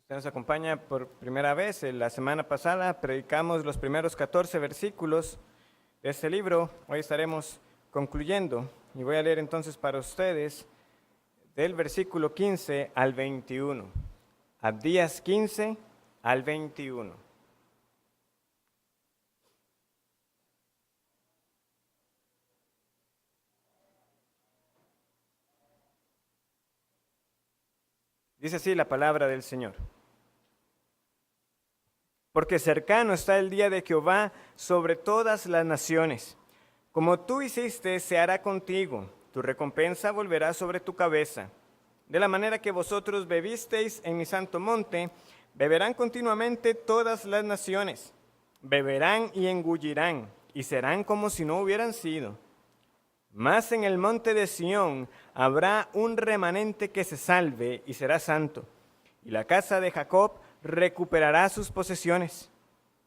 Usted nos acompaña por primera vez. La semana pasada predicamos los primeros 14 versículos de este libro. Hoy estaremos concluyendo y voy a leer entonces para ustedes del versículo 15 al 21. Abdías 15 al 21. Dice así la palabra del Señor. Porque cercano está el día de Jehová sobre todas las naciones. Como tú hiciste, se hará contigo. Tu recompensa volverá sobre tu cabeza. De la manera que vosotros bebisteis en mi santo monte, beberán continuamente todas las naciones. Beberán y engullirán, y serán como si no hubieran sido. Mas en el monte de Sión habrá un remanente que se salve y será santo. Y la casa de Jacob recuperará sus posesiones.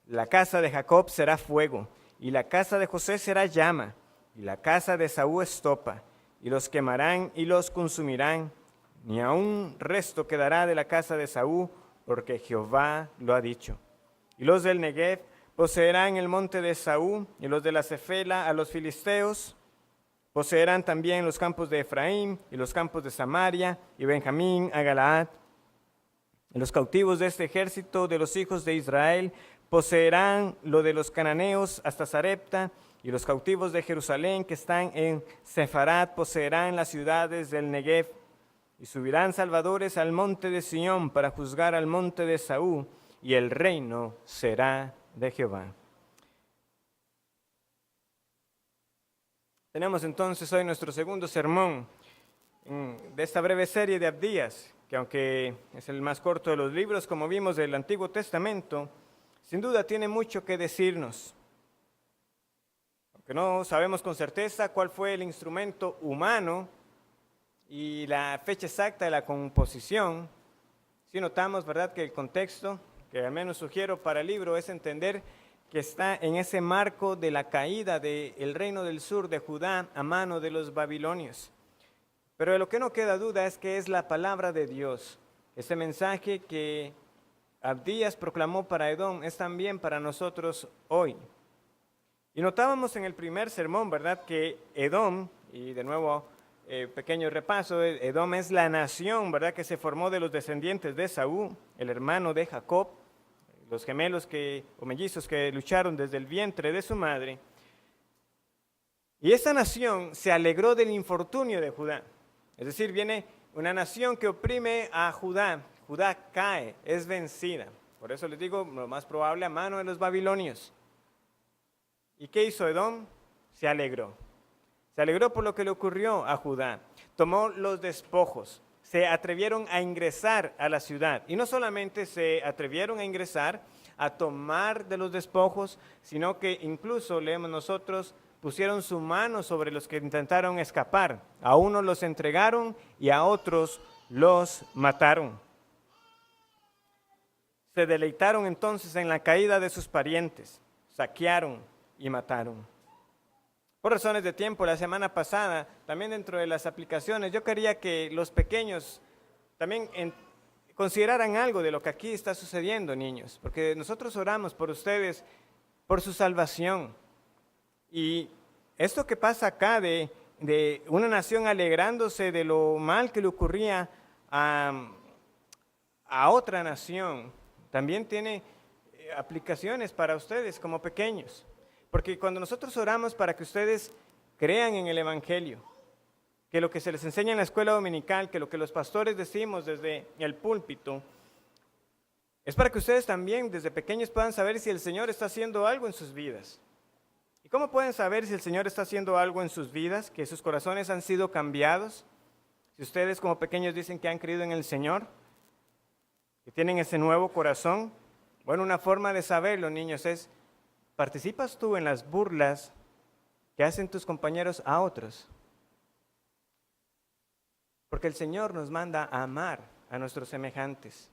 La casa de Jacob será fuego, y la casa de José será llama, y la casa de Esaú estopa, y los quemarán y los consumirán. Ni aun resto quedará de la casa de Esaú, porque Jehová lo ha dicho. Y los del Negev poseerán el monte de Esaú, y los de la Cefela a los filisteos. Poseerán también los campos de Efraín, y los campos de Samaria, y Benjamín a Galaad. Y los cautivos de este ejército de los hijos de Israel poseerán lo de los cananeos hasta Sarepta, y los cautivos de Jerusalén que están en Sefarat poseerán las ciudades del Negev. Y subirán salvadores al monte de Sión para juzgar al monte de Esaú, y el reino será de Jehová. Tenemos entonces hoy nuestro segundo sermón de esta breve serie de Abdías, que aunque es el más corto de los libros, como vimos, del Antiguo Testamento, sin duda tiene mucho que decirnos. Aunque no sabemos con certeza cuál fue el instrumento humano y la fecha exacta de la composición, sí notamos, ¿verdad?, que el contexto que al menos sugiero para el libro es entender que está en ese marco de la caída del reino del sur de Judá a mano de los babilonios. Pero de lo que no queda duda es que es la palabra de Dios. Ese mensaje que Abdías proclamó para Edom es también para nosotros hoy. Y notábamos en el primer sermón, ¿verdad?, que Edom, y de nuevo pequeño repaso, Edom es la nación, ¿verdad?, que se formó de los descendientes de Esaú, el hermano de Jacob, los gemelos o mellizos que lucharon desde el vientre de su madre. Y esta nación se alegró del infortunio de Judá. Es decir, viene una nación que oprime a Judá. Judá cae, es vencida. Por eso les digo, lo más probable a mano de los babilonios. ¿Y qué hizo Edom? Se alegró. Se alegró por lo que le ocurrió a Judá. Tomó los despojos. Se atrevieron a ingresar a la ciudad. Y no solamente se atrevieron a ingresar, a tomar de los despojos, sino que incluso, leemos nosotros, pusieron su mano sobre los que intentaron escapar. A unos los entregaron y a otros los mataron. Se deleitaron entonces en la caída de sus parientes, saquearon y mataron. Por razones de tiempo, la semana pasada, también dentro de las aplicaciones, yo quería que los pequeños también consideraran algo de lo que aquí está sucediendo, niños, porque nosotros oramos por ustedes, por su salvación. Y esto que pasa acá de una nación alegrándose de lo mal que le ocurría a otra nación, también tiene aplicaciones para ustedes como pequeños. Porque cuando nosotros oramos para que ustedes crean en el Evangelio, que lo que se les enseña en la escuela dominical, que lo que los pastores decimos desde el púlpito, es para que ustedes también desde pequeños puedan saber si el Señor está haciendo algo en sus vidas. ¿Y cómo pueden saber si el Señor está haciendo algo en sus vidas, que sus corazones han sido cambiados? Si ustedes como pequeños dicen que han creído en el Señor, que tienen ese nuevo corazón, bueno, una forma de saberlo, niños, es: ¿participas tú en las burlas que hacen tus compañeros a otros? Porque el Señor nos manda a amar a nuestros semejantes.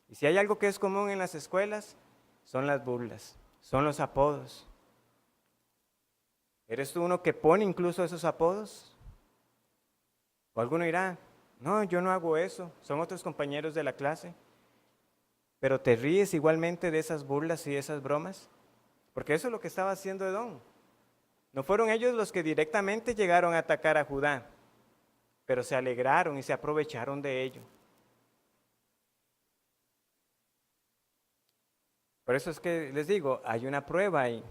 Y si hay algo que es común en las escuelas, son las burlas, son los apodos. ¿Eres tú uno que pone incluso esos apodos? O alguno dirá: no, yo no hago eso, son otros compañeros de la clase. pero ¿te ríes igualmente de esas burlas y esas bromas? Porque eso es lo que estaba haciendo Edom. No fueron ellos los que directamente llegaron a atacar a Judá, pero se alegraron y se aprovecharon de ello. Por eso es que les digo, hay una prueba ahí.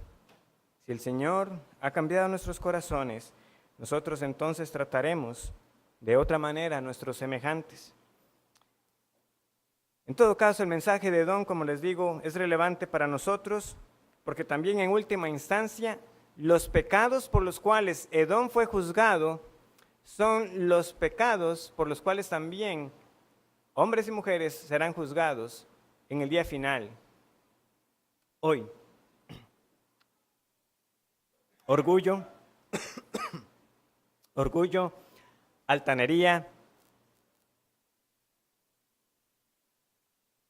Si el Señor ha cambiado nuestros corazones, nosotros entonces trataremos de otra manera a nuestros semejantes. En todo caso, el mensaje de Edom, como les digo, es relevante para nosotros, porque también en última instancia, los pecados por los cuales Edom fue juzgado son los pecados por los cuales también hombres y mujeres serán juzgados en el día final. Hoy, orgullo, orgullo, altanería,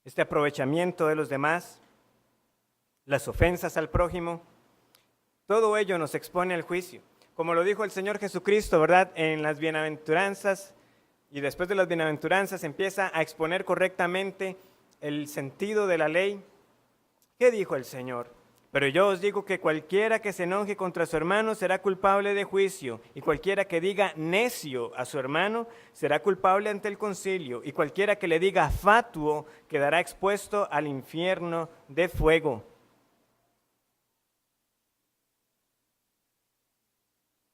este aprovechamiento de los demás, las ofensas al prójimo, todo ello nos expone al juicio. Como lo dijo el Señor Jesucristo, ¿verdad? En las bienaventuranzas, y después de las bienaventuranzas empieza a exponer correctamente el sentido de la ley. ¿Qué dijo el Señor? Pero yo os digo que cualquiera que se enoje contra su hermano será culpable de juicio, y cualquiera que diga necio a su hermano será culpable ante el concilio, y cualquiera que le diga fatuo quedará expuesto al infierno de fuego.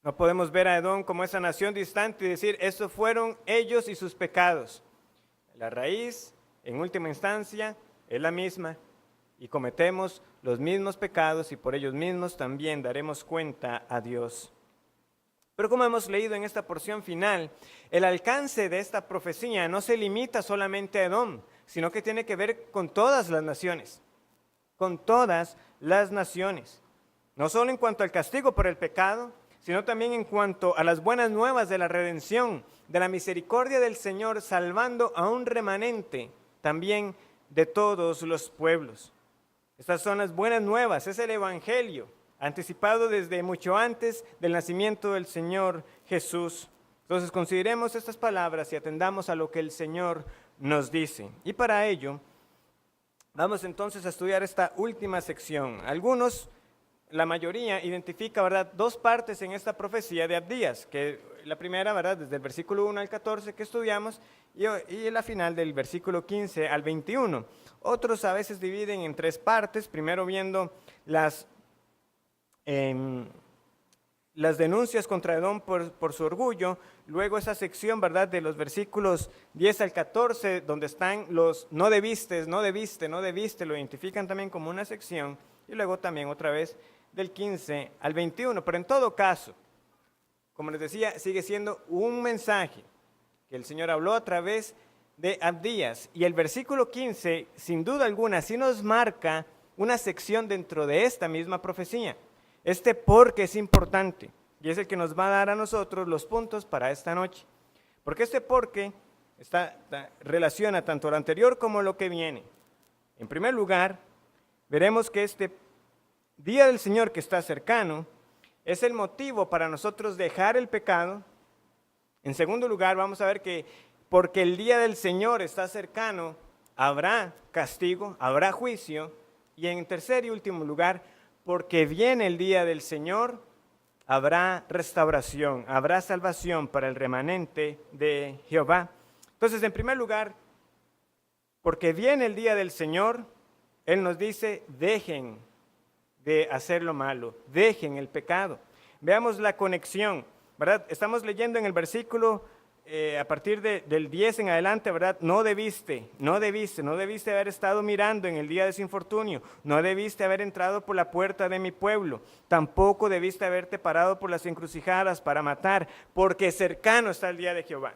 No podemos ver a Edom como esa nación distante y decir, estos fueron ellos y sus pecados. La raíz, en última instancia, es la misma. Y cometemos los mismos pecados y por ellos mismos también daremos cuenta a Dios. Pero como hemos leído en esta porción final, el alcance de esta profecía no se limita solamente a Edom, sino que tiene que ver con todas las naciones. Con todas las naciones. No solo en cuanto al castigo por el pecado, sino también en cuanto a las buenas nuevas de la redención, de la misericordia del Señor, salvando a un remanente también de todos los pueblos. Estas son las buenas nuevas, es el Evangelio, anticipado desde mucho antes del nacimiento del Señor Jesús. Entonces consideremos estas palabras y atendamos a lo que el Señor nos dice. Y para ello, vamos entonces a estudiar esta última sección. Algunos, la mayoría, identifica, ¿verdad?, dos partes en esta profecía de Abdías, que la primera, ¿verdad?, desde el versículo 1 al 14 que estudiamos, y la final del versículo 15 al 21. Otros a veces dividen en tres partes, primero viendo las denuncias contra Edom por su orgullo, luego esa sección, ¿verdad?, de los versículos 10 al 14, donde están los no debiste, no debiste, no debiste, lo identifican también como una sección, y luego también otra vez del 15 al 21. Pero en todo caso, como les decía, sigue siendo un mensaje que el Señor habló a través de Abdías. Y el versículo 15, sin duda alguna, sí nos marca una sección dentro de esta misma profecía. Este porque es importante y es el que nos va a dar a nosotros los puntos para esta noche. Porque este porque relaciona tanto lo anterior como lo que viene. En primer lugar, veremos que este día del Señor que está cercano es el motivo para nosotros dejar el pecado. En segundo lugar, vamos a ver que porque el día del Señor está cercano, habrá castigo, habrá juicio. Y en tercer y último lugar, porque viene el día del Señor, habrá restauración, habrá salvación para el remanente de Jehová. Entonces, en primer lugar, porque viene el día del Señor, Él nos dice, dejen de hacer lo malo, dejen el pecado. Veamos la conexión, ¿verdad? Estamos leyendo en el versículo a partir del 10 en adelante, ¿verdad? No debiste haber estado mirando en el día de su infortunio, no debiste haber entrado por la puerta de mi pueblo, tampoco debiste haberte parado por las encrucijadas para matar, porque cercano está el día de Jehová.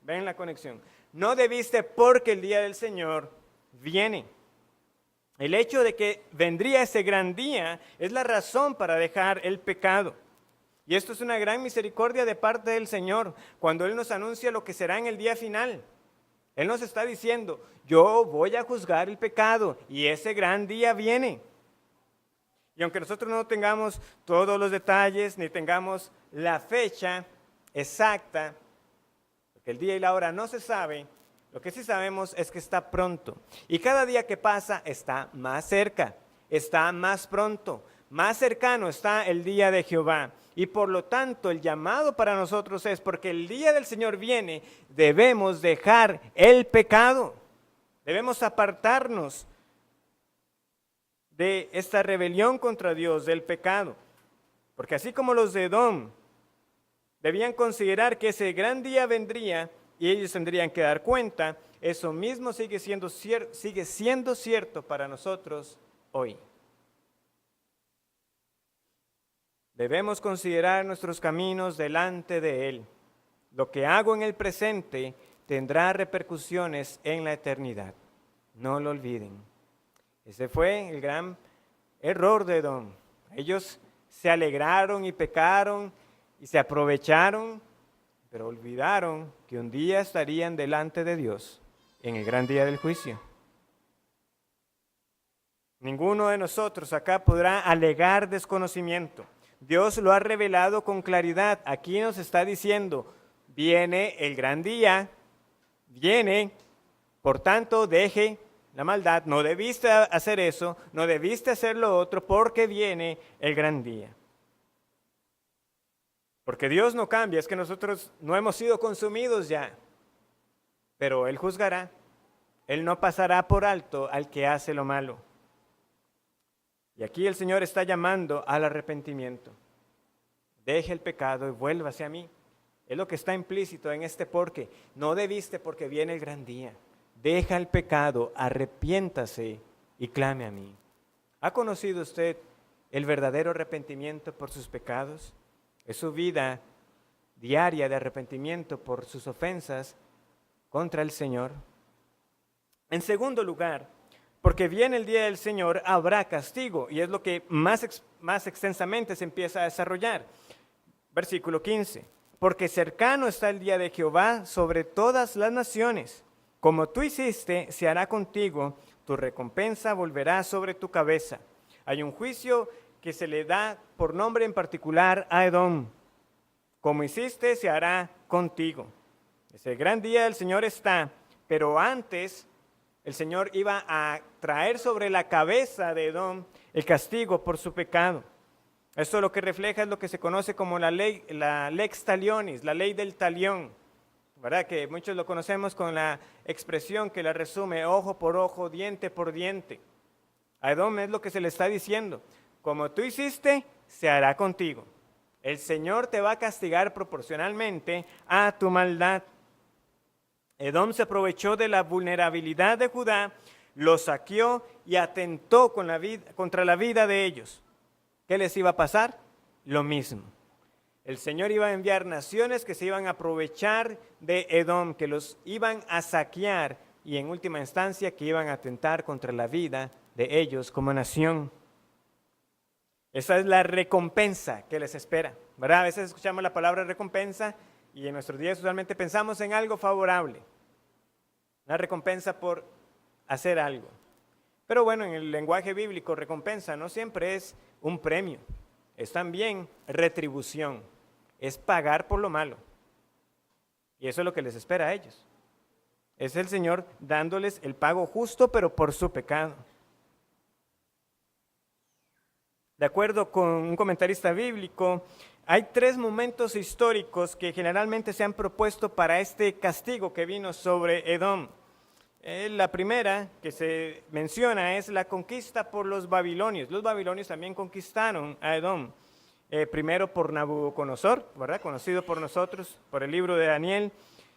¿Ven la conexión? No debiste porque el día del Señor viene. El hecho de que vendría ese gran día es la razón para dejar el pecado. Y esto es una gran misericordia de parte del Señor, cuando Él nos anuncia lo que será en el día final. Él nos está diciendo, yo voy a juzgar el pecado y ese gran día viene. Y aunque nosotros no tengamos todos los detalles, ni tengamos la fecha exacta, porque el día y la hora no se sabe, Lo que sí sabemos es que está pronto. Y cada día que pasa está más cerca, está más pronto, más cercano está el día de Jehová. Y por lo tanto el llamado para nosotros es, porque el día del Señor viene, debemos dejar el pecado. Debemos apartarnos de esta rebelión contra Dios, del pecado. Porque así como los de Edom debían considerar que ese gran día vendría y ellos tendrían que dar cuenta, eso mismo sigue siendo cierto para nosotros hoy. Debemos considerar nuestros caminos delante de Él. Lo que hago en el presente tendrá repercusiones en la eternidad. No lo olviden. Ese fue el gran error de Edom. Ellos se alegraron y pecaron y se aprovecharon, pero olvidaron que un día estarían delante de Dios en el gran día del juicio. Ninguno de nosotros acá podrá alegar desconocimiento. Dios lo ha revelado con claridad. Aquí nos está diciendo, viene el gran día, viene, por tanto deje la maldad, no debiste hacer eso, no debiste hacer lo otro, porque viene el gran día. Porque Dios no cambia, es que nosotros no hemos sido consumidos ya, pero Él juzgará, Él no pasará por alto al que hace lo malo. Y aquí el Señor está llamando al arrepentimiento. Deje el pecado y vuélvase a mí. Es lo que está implícito en este porque. No debiste porque viene el gran día. Deja el pecado, arrepiéntase y clame a mí. ¿Ha conocido usted el verdadero arrepentimiento por sus pecados? Es su vida diaria de arrepentimiento por sus ofensas contra el Señor. En segundo lugar, porque viene el día del Señor, habrá castigo, y es lo que más extensamente se empieza a desarrollar. Versículo 15, porque cercano está el día de Jehová sobre todas las naciones. Como tú hiciste, se hará contigo, tu recompensa volverá sobre tu cabeza. Hay un juicio que se le da por nombre en particular a Edom. Como hiciste, se hará contigo. Ese gran día del Señor está, pero antes el Señor iba a traer sobre la cabeza de Edom el castigo por su pecado. Esto lo que refleja es lo que se conoce como la lex talionis, la ley del talión, ¿verdad? Que muchos lo conocemos con la expresión que la resume ojo por ojo, diente por diente. A Edom es lo que se le está diciendo. Como tú hiciste, se hará contigo. El Señor te va a castigar proporcionalmente a tu maldad. Edom se aprovechó de la vulnerabilidad de Judá, lo saqueó y atentó contra la vida de ellos. ¿Qué les iba a pasar? Lo mismo. El Señor iba a enviar naciones que se iban a aprovechar de Edom, que los iban a saquear y en última instancia que iban a atentar contra la vida de ellos como nación. Esa es la recompensa que les espera, ¿verdad? A veces escuchamos la palabra recompensa y en nuestros días usualmente pensamos en algo favorable, una recompensa por hacer algo. Pero bueno, en el lenguaje bíblico, recompensa no siempre es un premio, es también retribución, es pagar por lo malo. Y eso es lo que les espera a ellos. Es el Señor dándoles el pago justo, pero por su pecado. De acuerdo con un comentarista bíblico, hay 3 momentos históricos que generalmente se han propuesto para este castigo que vino sobre Edom. La primera que se menciona es la conquista por los babilonios. Los babilonios también conquistaron a Edom. Primero por Nabucodonosor, ¿verdad? Conocido por nosotros, por el libro de Daniel,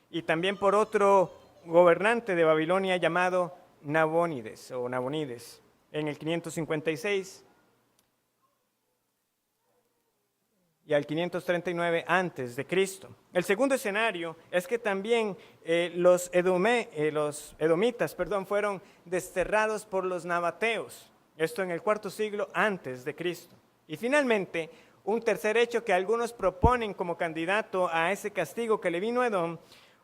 y también por otro gobernante de Babilonia llamado Nabonides, en el 556. Y al 539 antes de Cristo. El segundo escenario es que también los edomitas fueron desterrados por los nabateos, esto en el 4 siglo antes de Cristo. Y finalmente, un tercer hecho que algunos proponen como candidato a ese castigo que le vino a Edom,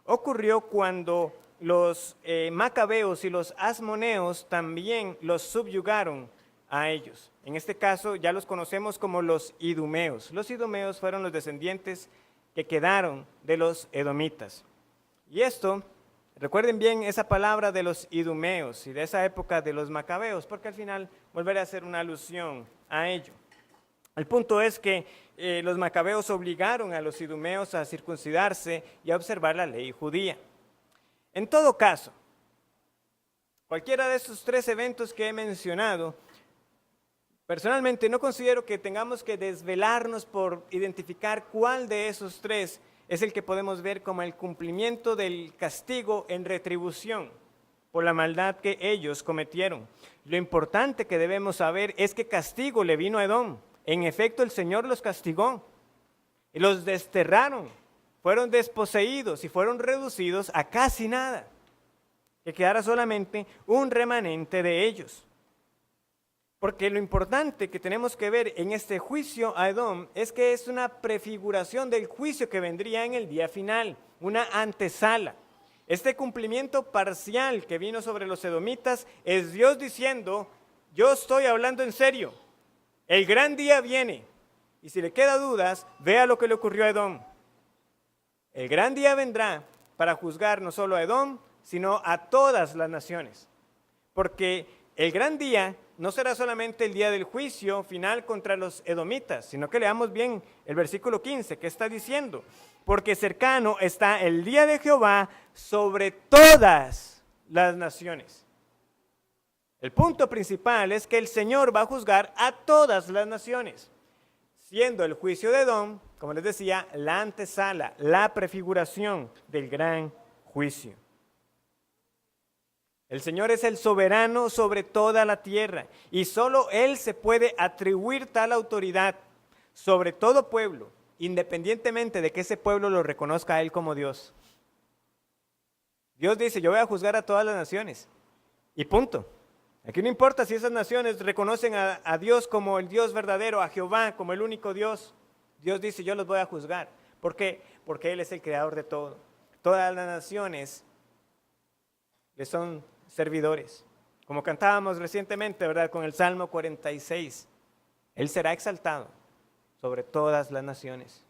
ocurrió cuando los macabeos y los asmoneos también los subyugaron a ellos. En este caso ya los conocemos como los idumeos. Los idumeos fueron los descendientes que quedaron de los edomitas. Y esto Recuerden bien esa palabra de los idumeos y de esa época de los macabeos, porque al final volveré a hacer una alusión a ello. El punto es que los macabeos obligaron a los idumeos a circuncidarse y a observar la ley judía. En todo caso, cualquiera de estos tres eventos que he mencionado, personalmente no considero que tengamos que desvelarnos por identificar cuál de esos tres es el que podemos ver como el cumplimiento del castigo en retribución por la maldad que ellos cometieron. Lo importante que debemos saber es que castigo le vino a Edom. En efecto, el Señor los castigó y los desterraron, fueron desposeídos y fueron reducidos a casi nada, que quedara solamente un remanente de ellos. Porque lo importante que tenemos que ver en este juicio a Edom es que es una prefiguración del juicio que vendría en el día final, una antesala. Este cumplimiento parcial que vino sobre los edomitas es Dios diciendo, yo estoy hablando en serio, el gran día viene. Y si le queda dudas, vea lo que le ocurrió a Edom. El gran día vendrá para juzgar no solo a Edom, sino a todas las naciones. Porque el gran día no será solamente el día del juicio final contra los edomitas, sino que leamos bien el versículo 15, que está diciendo, porque cercano está el día de Jehová sobre todas las naciones. El punto principal es que el Señor va a juzgar a todas las naciones, siendo el juicio de Edom, como les decía, la antesala, la prefiguración del gran juicio. El Señor es el soberano sobre toda la tierra y solo Él se puede atribuir tal autoridad sobre todo pueblo, independientemente de que ese pueblo lo reconozca a Él como Dios. Dios dice, yo voy a juzgar a todas las naciones y punto. Aquí no importa si esas naciones reconocen a Dios como el Dios verdadero, a Jehová como el único Dios. Dios dice, yo los voy a juzgar. ¿Por qué? Porque Él es el creador de todo. Todas las naciones le son servidores. Como cantábamos recientemente, ¿verdad? Con el Salmo 46. Él será exaltado sobre todas las naciones.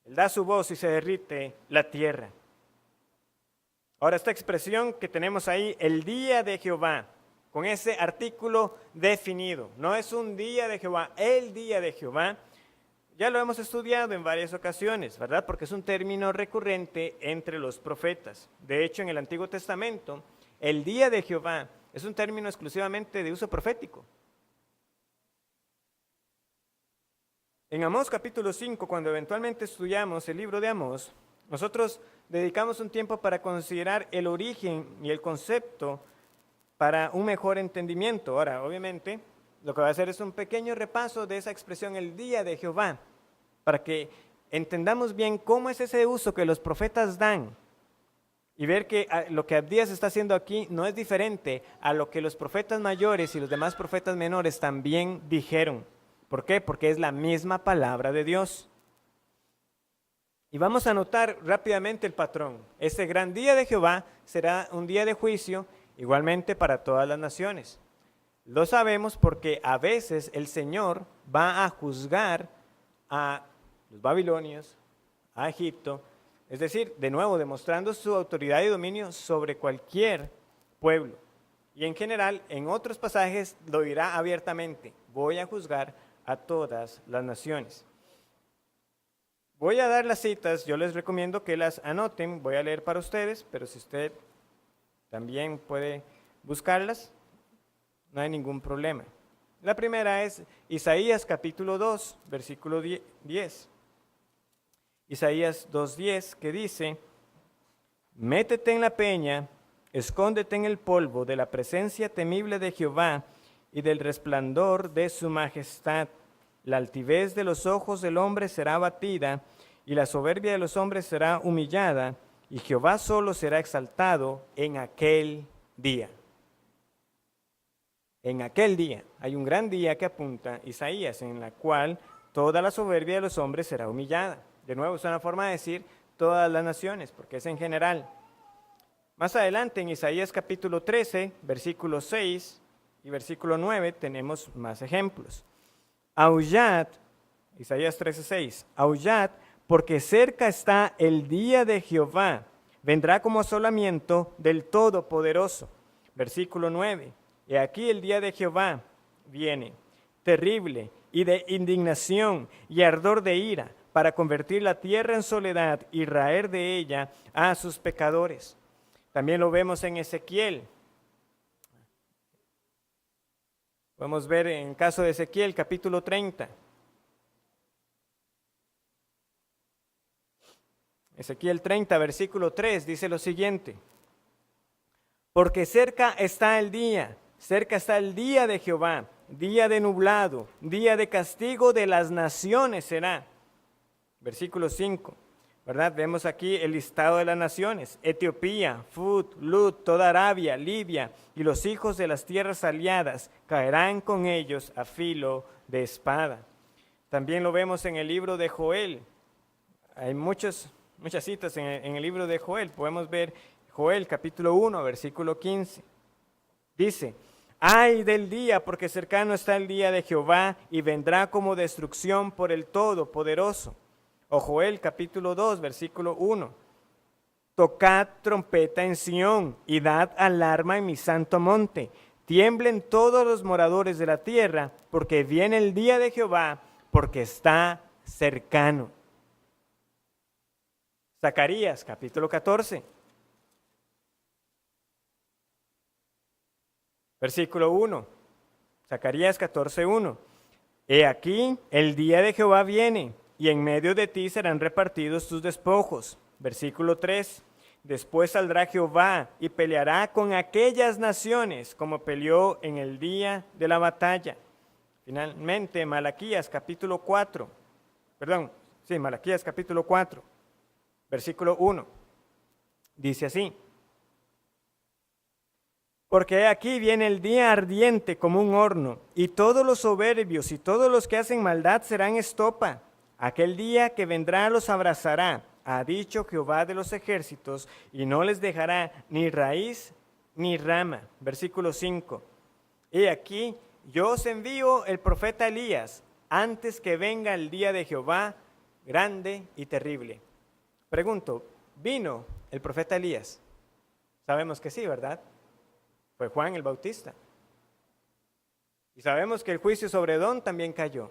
Él da su voz y se derrite la tierra. Ahora, esta expresión que tenemos ahí, el día de Jehová, con ese artículo definido, no es un día de Jehová, el día de Jehová, ya lo hemos estudiado en varias ocasiones, ¿verdad? Porque es un término recurrente entre los profetas. De hecho, en el Antiguo Testamento, el día de Jehová es un término exclusivamente de uso profético. En Amós capítulo 5, cuando eventualmente estudiamos el libro de Amós, nosotros dedicamos un tiempo para considerar el origen y el concepto para un mejor entendimiento. Ahora, obviamente, lo que voy a hacer es un pequeño repaso de esa expresión, el día de Jehová, para que entendamos bien cómo es ese uso que los profetas dan y ver que lo que Abdías está haciendo aquí no es diferente a lo que los profetas mayores y los demás profetas menores también dijeron. ¿Por qué? Porque es la misma palabra de Dios. Y vamos a notar rápidamente el patrón. Este gran día de Jehová será un día de juicio igualmente para todas las naciones. Lo sabemos porque a veces el Señor va a juzgar a los babilonios, a Egipto, es decir, de nuevo demostrando su autoridad y dominio sobre cualquier pueblo. Y en general, en otros pasajes lo dirá abiertamente, voy a juzgar a todas las naciones. Voy a dar las citas, yo les recomiendo que las anoten, voy a leer para ustedes, pero si usted también puede buscarlas, no hay ningún problema. La primera es Isaías capítulo 2, versículo 10. Isaías 2:10, que dice, métete en la peña, escóndete en el polvo de la presencia temible de Jehová y del resplandor de su majestad. La altivez de los ojos del hombre será abatida, y la soberbia de los hombres será humillada, y Jehová solo será exaltado en aquel día. En aquel día, hay un gran día que apunta Isaías, en la cual toda la soberbia de los hombres será humillada. De nuevo, es una forma de decir todas las naciones, porque es en general. Más adelante, en Isaías capítulo 13, versículo 6 y versículo 9, tenemos más ejemplos. Aullad, Isaías 13:6, aullad, porque cerca está el día de Jehová, vendrá como asolamiento del Todopoderoso. Versículo 9. Y aquí el día de Jehová viene, terrible y de indignación y ardor de ira, para convertir la tierra en soledad y raer de ella a sus pecadores. También lo vemos en Ezequiel. Podemos ver en el caso de Ezequiel, capítulo 30. Ezequiel 30, versículo 3, dice lo siguiente: porque cerca está el día de Jehová, día de nublado, día de castigo de las naciones será. Versículo 5, ¿verdad? Vemos aquí el listado de las naciones: Etiopía, Fut, Lut, toda Arabia, Libia y los hijos de las tierras aliadas caerán con ellos a filo de espada. También lo vemos en el libro de Joel. Hay muchas citas en el libro de Joel. Podemos ver Joel capítulo 1, versículo 15. Dice: ay del día, porque cercano está el día de Jehová y vendrá como destrucción por el Todopoderoso. O Joel capítulo 2, versículo 1. Tocad trompeta en Sión y dad alarma en mi santo monte. Tiemblen todos los moradores de la tierra, porque viene el día de Jehová, porque está cercano. Zacarías capítulo 14. Versículo 1. Zacarías 14, 1. He aquí, el día de Jehová viene, y en medio de ti serán repartidos tus despojos. Versículo 3. Después saldrá Jehová y peleará con aquellas naciones como peleó en el día de la batalla. Finalmente, Malaquías capítulo 4. Malaquías capítulo 4. Versículo 1. Dice así: porque aquí viene el día ardiente como un horno, y todos los soberbios y todos los que hacen maldad serán estopa. Aquel día que vendrá los abrazará, ha dicho Jehová de los ejércitos, y no les dejará ni raíz ni rama. Versículo 5. He aquí, yo os envío el profeta Elías, antes que venga el día de Jehová, grande y terrible. Pregunto, ¿vino el profeta Elías? Sabemos que sí, ¿verdad? Fue Juan el Bautista. Y sabemos que el juicio sobre Edom también cayó.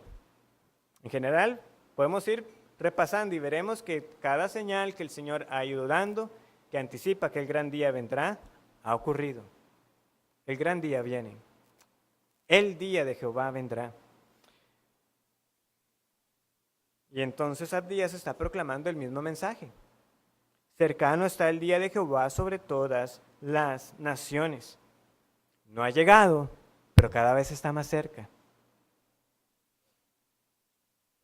En general, podemos ir repasando y veremos que cada señal que el Señor ha ido dando, que anticipa que el gran día vendrá, ha ocurrido. El gran día viene. El día de Jehová vendrá. Y entonces Abdías está proclamando el mismo mensaje. Cercano está el día de Jehová sobre todas las naciones. No ha llegado, pero cada vez está más cerca.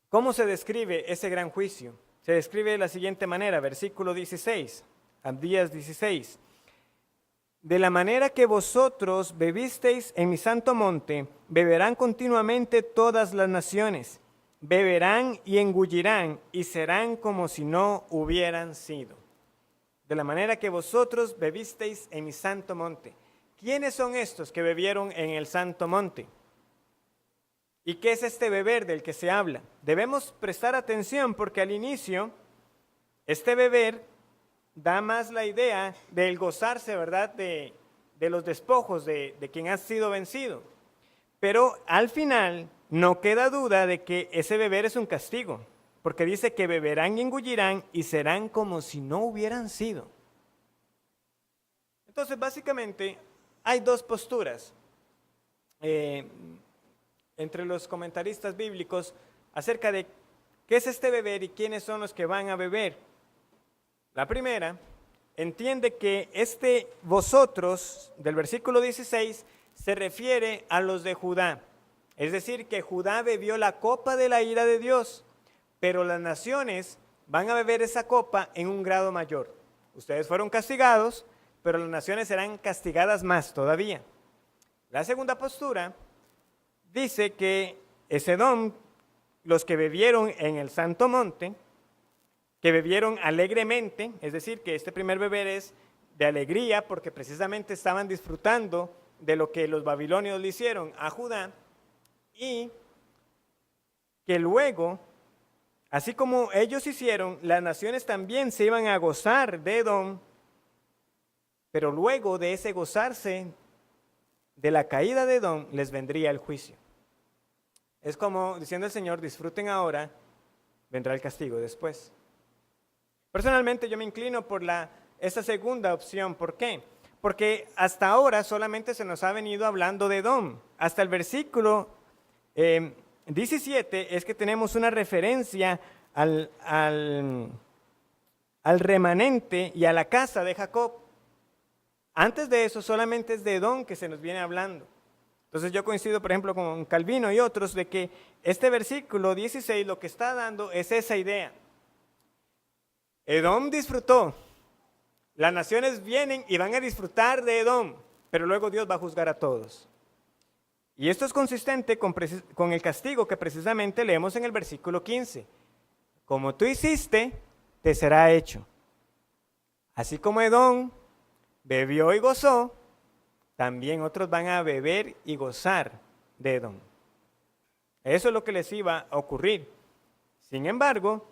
¿Cómo se describe ese gran juicio? Se describe de la siguiente manera, versículo 16, Abdías 16. De la manera que vosotros bebisteis en mi santo monte, beberán continuamente todas las naciones. Beberán y engullirán y serán como si no hubieran sido. De la manera que vosotros bebisteis en mi santo monte. ¿Quiénes son estos que bebieron en el santo monte? ¿Y qué es este beber del que se habla? Debemos prestar atención porque al inicio, este beber da más la idea del gozarse, ¿verdad?, de los despojos de quien ha sido vencido. Pero al final no queda duda de que ese beber es un castigo, porque dice que beberán y engullirán y serán como si no hubieran sido. Entonces, básicamente, hay dos posturas entre los comentaristas bíblicos acerca de qué es este beber y quiénes son los que van a beber. La primera entiende que este vosotros del versículo 16 se refiere a los de Judá. Es decir, que Judá bebió la copa de la ira de Dios, pero las naciones van a beber esa copa en un grado mayor. Ustedes fueron castigados, pero las naciones serán castigadas más todavía. La segunda postura dice que es Edom, los que bebieron en el santo monte, que bebieron alegremente, es decir, que este primer beber es de alegría porque precisamente estaban disfrutando de lo que los babilonios le hicieron a Judá, y que luego, así como ellos hicieron, las naciones también se iban a gozar de Edom pero luego de ese gozarse de la caída de Edom, les vendría el juicio. Es como diciendo el Señor, disfruten ahora, vendrá el castigo después. Personalmente yo me inclino por esta segunda opción. ¿Por qué? Porque hasta ahora solamente se nos ha venido hablando de Edom. Hasta el versículo 17 es que tenemos una referencia al remanente y a la casa de Jacob. Antes de eso solamente es de Edom que se nos viene hablando. Entonces yo coincido, por ejemplo, con Calvino y otros de que este versículo 16 lo que está dando es esa idea. Edom disfrutó, las naciones vienen y van a disfrutar de Edom, pero luego Dios va a juzgar a todos. Y esto es consistente con el castigo que precisamente leemos en el versículo 15. Como tú hiciste, te será hecho. Así como Edom bebió y gozó, también otros van a beber y gozar de Edom. Eso es lo que les iba a ocurrir. Sin embargo,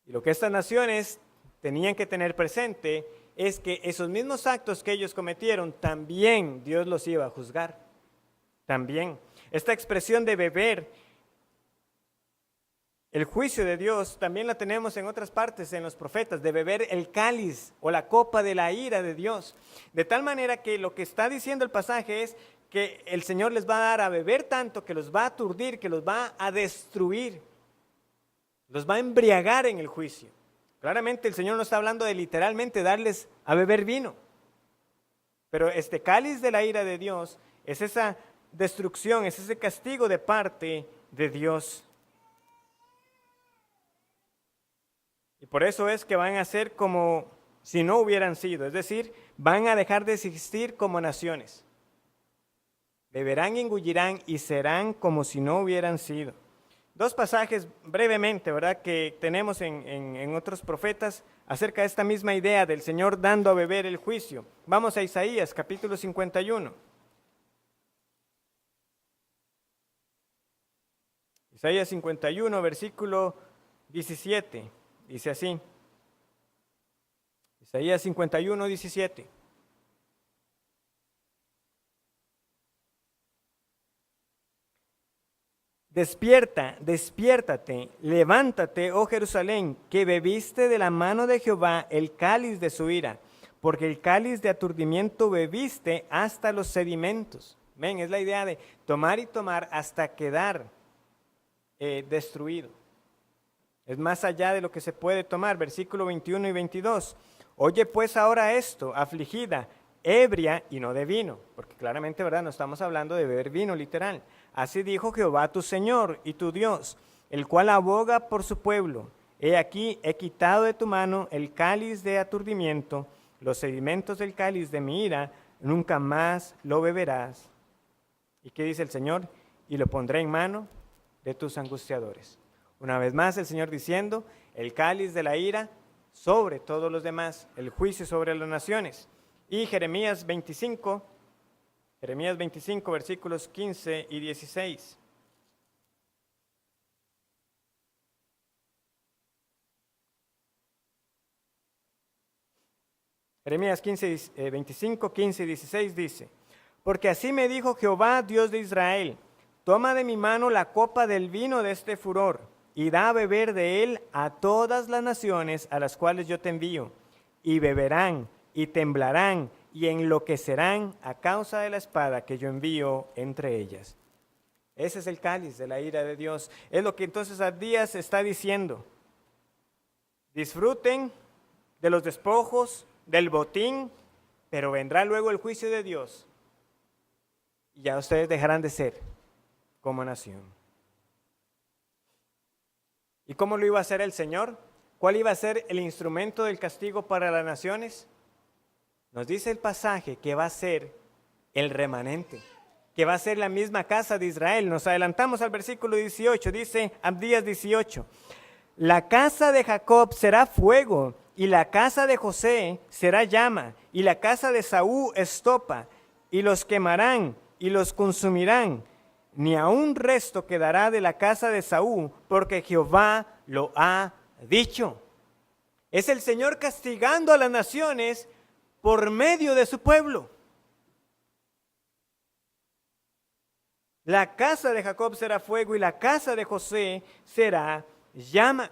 y lo que estas naciones tenían que tener presente es que esos mismos actos que ellos cometieron, también Dios los iba a juzgar. También. Esta expresión de beber, el juicio de Dios, también la tenemos en otras partes, en los profetas, de beber el cáliz o la copa de la ira de Dios. De tal manera que lo que está diciendo el pasaje es que el Señor les va a dar a beber tanto que los va a aturdir, que los va a destruir. Los va a embriagar en el juicio. Claramente el Señor no está hablando de literalmente darles a beber vino. Pero este cáliz de la ira de Dios es esa destrucción, es ese castigo de parte de Dios. Y por eso es que van a ser como si no hubieran sido. Es decir, van a dejar de existir como naciones. Beberán y engullirán y serán como si no hubieran sido. Dos pasajes brevemente, ¿verdad?, que tenemos en otros profetas acerca de esta misma idea del Señor dando a beber el juicio. Vamos a Isaías, capítulo 51. Isaías 51, versículo 17, dice así. Isaías 51, 17. Despierta, despiértate, levántate, oh Jerusalén, que bebiste de la mano de Jehová el cáliz de su ira, porque el cáliz de aturdimiento bebiste hasta los sedimentos. Ven, es la idea de tomar y tomar hasta quedar destruido. Es más allá de lo que se puede tomar. Versículo 21 y 22. Oye pues ahora esto, afligida, ebria y no de vino, porque claramente, ¿verdad?, no estamos hablando de beber vino literal. Así dijo Jehová tu Señor y tu Dios, el cual aboga por su pueblo. He aquí, he quitado de tu mano el cáliz de aturdimiento, los sedimentos del cáliz de mi ira, nunca más lo beberás. ¿Y qué dice el Señor? Y lo pondré en mano de tus angustiadores. Una vez más el Señor diciendo, el cáliz de la ira sobre todos los demás, el juicio sobre las naciones. Y Jeremías 25, versículos 15 y 16. Jeremías 25, 15 y 16 dice, porque así me dijo Jehová, Dios de Israel, toma de mi mano la copa del vino de este furor, y da a beber de él a todas las naciones a las cuales yo te envío, y beberán, y temblarán, y enloquecerán a causa de la espada que yo envío entre ellas. Ese es el cáliz de la ira de Dios. Es lo que entonces Abdías está diciendo. Disfruten de los despojos, del botín, pero vendrá luego el juicio de Dios. Y ya ustedes dejarán de ser como nación. ¿Y cómo lo iba a hacer el Señor? ¿Cuál iba a ser el instrumento del castigo para las naciones? Nos dice el pasaje que va a ser el remanente, que va a ser la misma casa de Israel. Nos adelantamos al versículo 18, dice Abdías 18. La casa de Jacob será fuego, y la casa de José será llama, y la casa de Saúl estopa, y los quemarán, y los consumirán. Ni aun resto quedará de la casa de Saúl, porque Jehová lo ha dicho. Es el Señor castigando a las naciones por medio de su pueblo. La casa de Jacob será fuego y la casa de José será llama.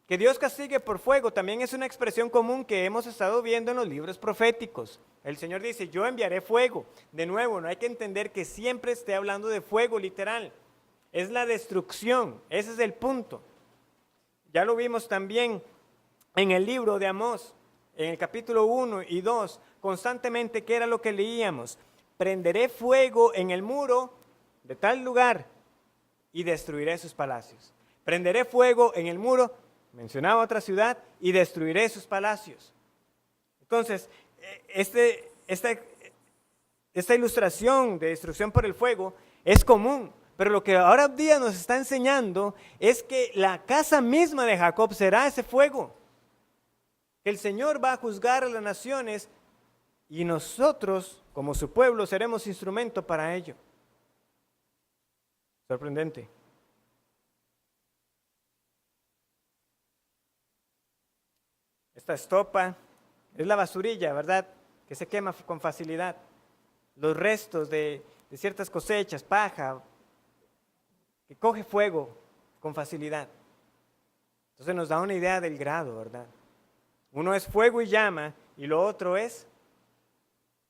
Que Dios castigue por fuego también es una expresión común que hemos estado viendo en los libros proféticos. El Señor dice, yo enviaré fuego. De nuevo, no hay que entender que siempre esté hablando de fuego literal. Es la destrucción, ese es el punto. Ya lo vimos también en el libro de Amós, en el capítulo 1 y 2, constantemente, ¿qué era lo que leíamos? Prenderé fuego en el muro de tal lugar y destruiré sus palacios. Prenderé fuego en el muro, mencionaba otra ciudad, y destruiré sus palacios. Entonces, esta ilustración de destrucción por el fuego es común, pero lo que ahora día nos está enseñando es que la casa misma de Jacob será ese fuego. Que el Señor va a juzgar a las naciones y nosotros, como su pueblo, seremos instrumento para ello. Sorprendente. Esta estopa es la basurilla, ¿verdad? Que se quema con facilidad. Los restos de ciertas cosechas, paja, que coge fuego con facilidad. Entonces nos da una idea del grado, ¿verdad? Uno es fuego y llama, y lo otro es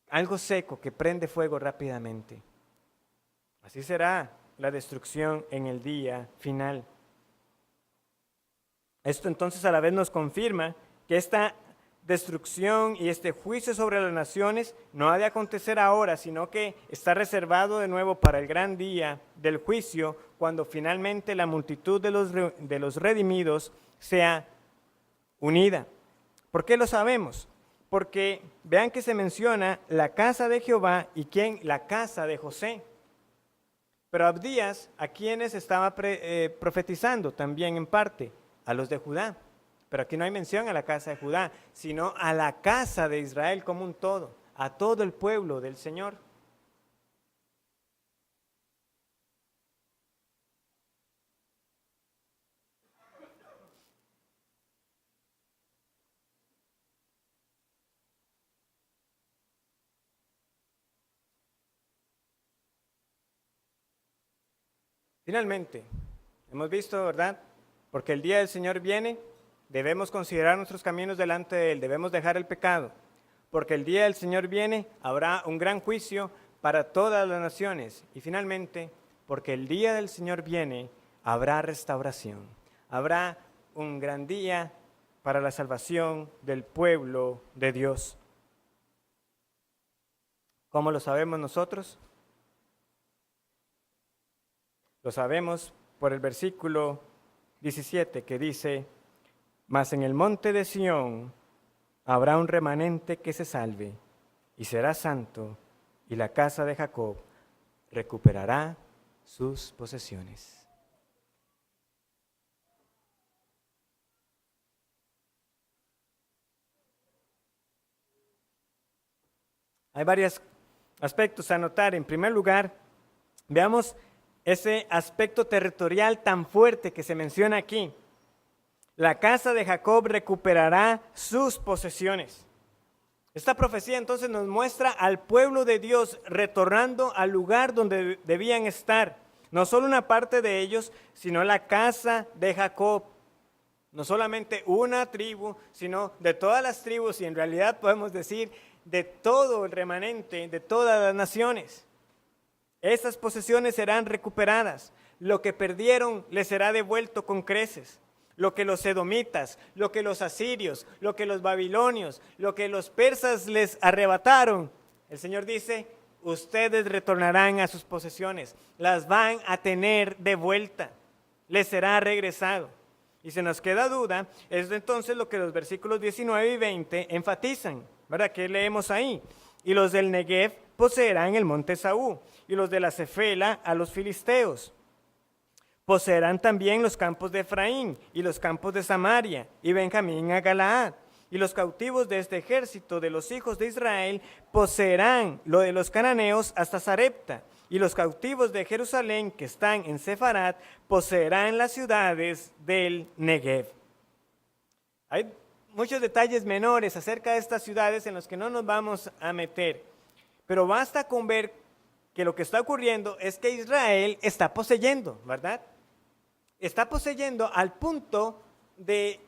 algo seco que prende fuego rápidamente. Así será la destrucción en el día final. Esto entonces a la vez nos confirma que esta destrucción y este juicio sobre las naciones no ha de acontecer ahora, sino que está reservado de nuevo para el gran día del juicio, cuando finalmente la multitud de los redimidos sea unida. ¿Por qué lo sabemos? Porque vean que se menciona la casa de Jehová y ¿quién? La casa de José. Pero Abdías, ¿a quiénes estaba profetizando? También en parte, a los de Judá. Pero aquí no hay mención a la casa de Judá, sino a la casa de Israel como un todo, a todo el pueblo del Señor. Finalmente, hemos visto, ¿verdad? Porque el día del Señor viene, debemos considerar nuestros caminos delante de Él, debemos dejar el pecado. Porque el día del Señor viene, habrá un gran juicio para todas las naciones. Y finalmente, porque el día del Señor viene, habrá restauración. Habrá un gran día para la salvación del pueblo de Dios. ¿Cómo lo sabemos nosotros? Lo sabemos por el versículo 17 que dice, mas en el monte de Sión habrá un remanente que se salve y será santo, y la casa de Jacob recuperará sus posesiones. Hay varios aspectos a notar. En primer lugar, veamos ese aspecto territorial tan fuerte que se menciona aquí. La casa de Jacob recuperará sus posesiones. Esta profecía entonces nos muestra al pueblo de Dios retornando al lugar donde debían estar. No solo una parte de ellos, sino la casa de Jacob. No solamente una tribu, sino de todas las tribus, y en realidad podemos decir de todo el remanente, de todas las naciones. Estas posesiones serán recuperadas. Lo que perdieron les será devuelto con creces. Lo que los edomitas, lo que los asirios, lo que los babilonios, lo que los persas les arrebataron, el Señor dice, ustedes retornarán a sus posesiones, las van a tener de vuelta, les será regresado. Y si nos queda duda, es entonces lo que los versículos 19 y 20 enfatizan, ¿verdad? ¿Qué leemos ahí? Y los del Negev poseerán el monte Saúl, y los de la Cefela a los filisteos. Poseerán también los campos de Efraín y los campos de Samaria, y Benjamín a Galaad. Y los cautivos de este ejército de los hijos de Israel poseerán lo de los cananeos hasta Sarepta. Y los cautivos de Jerusalén que están en Sefarat poseerán las ciudades del Negev. Hay muchos detalles menores acerca de estas ciudades en los que no nos vamos a meter, pero basta con ver que lo que está ocurriendo es que Israel está poseyendo, ¿verdad? Está poseyendo al punto de